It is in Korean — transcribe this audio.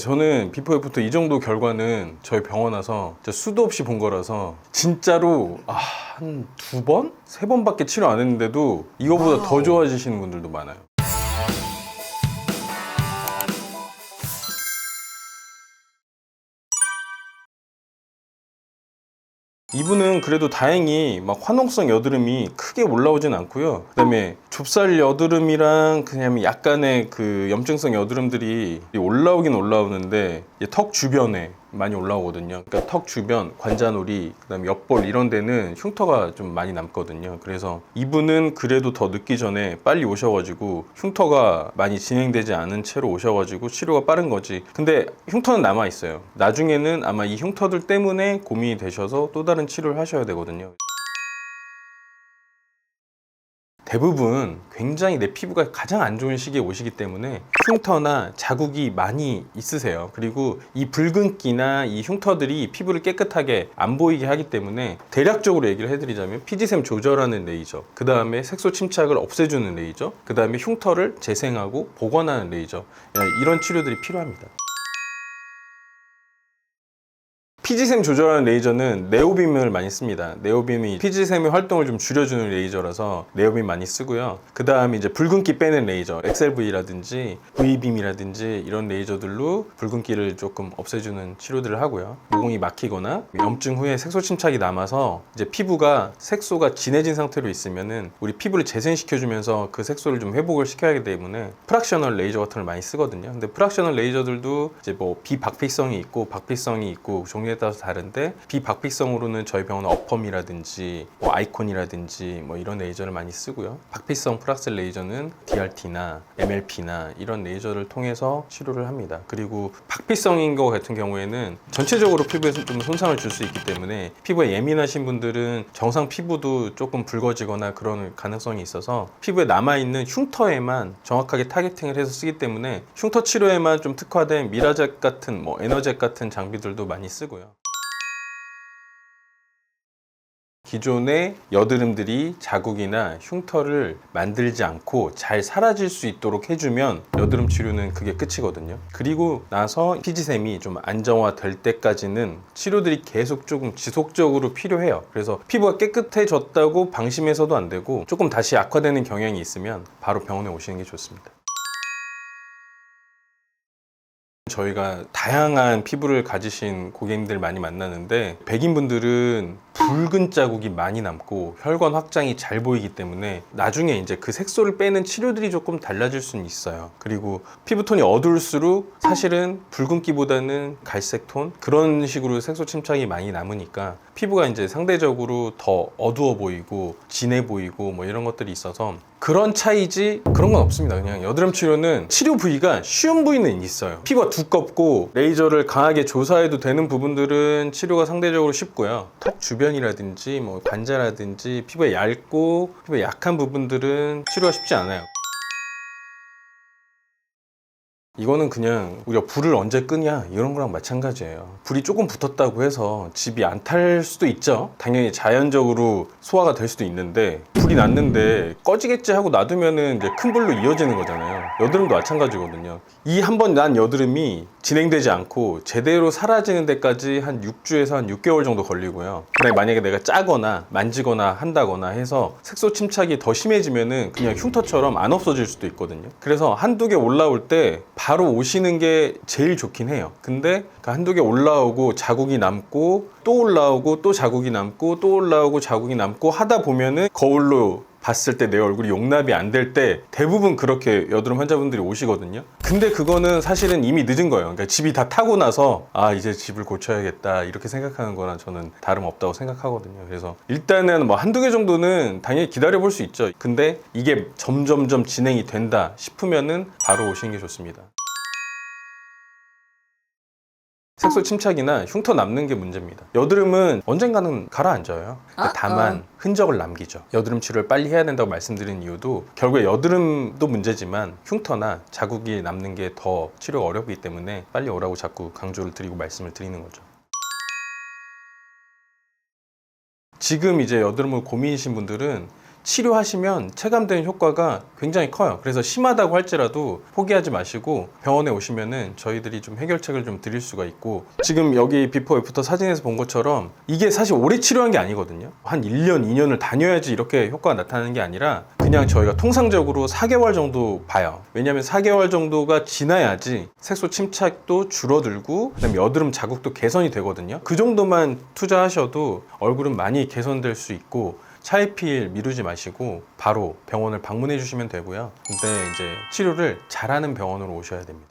저는 비포 애프터 이 정도 결과는 저희 병원 와서 진짜 수도 없이 본 거라서 진짜로 한 2번? 3번밖에 치료 안 했는데도 이거보다 더 좋아지시는 분들도 많아요. 이분은 그래도 다행히 막 화농성 여드름이 크게 올라오진 않고요. 그다음에 좁쌀 여드름이랑 그냥 약간의 그 염증성 여드름들이 올라오긴 올라오는데 턱 주변에 많이 올라오거든요. 그러니까 턱 주변, 관자놀이, 그다음에 옆볼 이런 데는 흉터가 좀 많이 남거든요. 그래서 이분은 그래도 더 늦기 전에 빨리 오셔가지고 흉터가 많이 진행되지 않은 채로 오셔가지고 치료가 빠른 거지. 근데 흉터는 남아 있어요. 나중에는 아마 이 흉터들 때문에 고민이 되셔서 또 다른 치료를 하셔야 되거든요. 대부분 굉장히 내 피부가 가장 안 좋은 시기에 오시기 때문에 흉터나 자국이 많이 있으세요. 그리고 이 붉은기나 이 흉터들이 피부를 깨끗하게 안 보이게 하기 때문에 대략적으로 얘기를 해드리자면 피지샘 조절하는 레이저, 그 다음에 색소 침착을 없애주는 레이저, 그 다음에 흉터를 재생하고 복원하는 레이저, 이런 치료들이 필요합니다. 피지샘 조절하는 레이저는 네오빔을 많이 씁니다. 네오빔이 피지샘의 활동을 좀 줄여주는 레이저라서 네오빔 많이 쓰고요. 그 다음에 이제 붉은기 빼는 레이저, XLV라든지 V빔이라든지 이런 레이저들로 붉은기를 조금 없애주는 치료들을 하고요. 모공이 막히거나 염증 후에 색소 침착이 남아서 이제 피부가 색소가 진해진 상태로 있으면은 우리 피부를 재생시켜주면서 그 색소를 좀 회복을 시켜야 하기 때문에 프락셔널 레이저 같은 걸 많이 쓰거든요. 근데 프락셔널 레이저들도 이제 뭐 비박피성이 있고 박피성이 있고 종류에 따라서 다른데 비박피성으로는 저희 병원은 어펌이라든지 뭐 아이콘이라든지 뭐 이런 레이저를 많이 쓰고요. 박피성 프락셀 레이저는 DRT나 MLP나 이런 레이저를 통해서 치료를 합니다. 그리고 박피성인 것 같은 경우에는 전체적으로 피부에 좀 손상을 줄 수 있기 때문에 피부에 예민하신 분들은 정상 피부도 조금 붉어지거나 그런 가능성이 있어서 피부에 남아있는 흉터에만 정확하게 타겟팅을 해서 쓰기 때문에 흉터 치료에만 좀 특화된 미라젯 같은 뭐 에너젯 같은 장비들도 많이 쓰고요. 기존의 여드름들이 자국이나 흉터를 만들지 않고 잘 사라질 수 있도록 해주면 여드름 치료는 그게 끝이거든요. 그리고 나서 피지샘이 좀 안정화될 때까지는 치료들이 계속 조금 지속적으로 필요해요. 그래서 피부가 깨끗해졌다고 방심해서도 안 되고 조금 다시 악화되는 경향이 있으면 바로 병원에 오시는 게 좋습니다. 저희가 다양한 피부를 가지신 고객님들 많이 만나는데 백인분들은 붉은 자국이 많이 남고 혈관 확장이 잘 보이기 때문에 나중에 이제 그 색소를 빼는 치료들이 조금 달라질 수는 있어요. 그리고 피부톤이 어두울수록 사실은 붉은기보다는 갈색 톤 그런 식으로 색소 침착이 많이 남으니까 피부가 이제 상대적으로 더 어두워 보이고 진해 보이고 뭐 이런 것들이 있어서 그런 차이지 그런 건 없습니다. 그냥 여드름 치료는 치료 부위가 쉬운 부위는 있어요. 피부가 두껍고 레이저를 강하게 조사해도 되는 부분들은 치료가 상대적으로 쉽고요. 턱 주변이라든지 뭐 관자라든지 피부가 얇고 피부가 약한 부분들은 치료가 쉽지 않아요. 이거는 그냥 우리가 불을 언제 끄냐 이런 거랑 마찬가지예요. 불이 조금 붙었다고 해서 집이 안 탈 수도 있죠. 당연히 자연적으로 소화가 될 수도 있는데 불이 났는데 꺼지겠지 하고 놔두면은 이제 큰 불로 이어지는 거잖아요. 여드름도 마찬가지거든요. 이 한 번 난 여드름이 진행되지 않고 제대로 사라지는 데까지 한 6주에서 한 6개월 정도 걸리고요. 그다음에 만약에 내가 짜거나 만지거나 한다거나 해서 색소 침착이 더 심해지면은 그냥 흉터처럼 안 없어질 수도 있거든요. 그래서 한두 개 올라올 때 바로 오시는 게 제일 좋긴 해요. 근데 그 한두 개 올라오고 자국이 남고 또 올라오고 또 자국이 남고 또 올라오고 자국이 남고 하다 보면은 거울로 봤을 때 내 얼굴이 용납이 안 될 때 대부분 그렇게 여드름 환자분들이 오시거든요. 근데 그거는 사실은 이미 늦은 거예요. 그러니까 집이 다 타고 나서 이제 집을 고쳐야겠다 이렇게 생각하는 거랑 저는 다름없다고 생각하거든요. 그래서 일단은 뭐 한두 개 정도는 당연히 기다려 볼 수 있죠. 근데 이게 점점점 진행이 된다 싶으면은 바로 오시는 게 좋습니다. 색소 침착이나 흉터 남는 게 문제입니다. 여드름은 언젠가는 가라앉아요. 다만 흔적을 남기죠. 여드름 치료를 빨리 해야 된다고 말씀드린 이유도 결국에 여드름도 문제지만 흉터나 자국이 남는 게 더 치료가 어렵기 때문에 빨리 오라고 자꾸 강조를 드리고 말씀을 드리는 거죠. 지금 이제 여드름을 고민이신 분들은 치료하시면 체감되는 효과가 굉장히 커요. 그래서 심하다고 할지라도 포기하지 마시고 병원에 오시면은 저희들이 좀 해결책을 좀 드릴 수가 있고, 지금 여기 비포 애프터 사진에서 본 것처럼 이게 사실 오래 치료한 게 아니거든요. 한 1년, 2년을 다녀야지 이렇게 효과가 나타나는 게 아니라 그냥 저희가 통상적으로 4개월 정도 봐요. 왜냐하면 4개월 정도가 지나야지 색소 침착도 줄어들고 그다음에 여드름 자국도 개선이 되거든요. 그 정도만 투자하셔도 얼굴은 많이 개선될 수 있고, 차이필 미루지 마시고 바로 병원을 방문해 주시면 되고요. 근데 이제 치료를 잘하는 병원으로 오셔야 됩니다.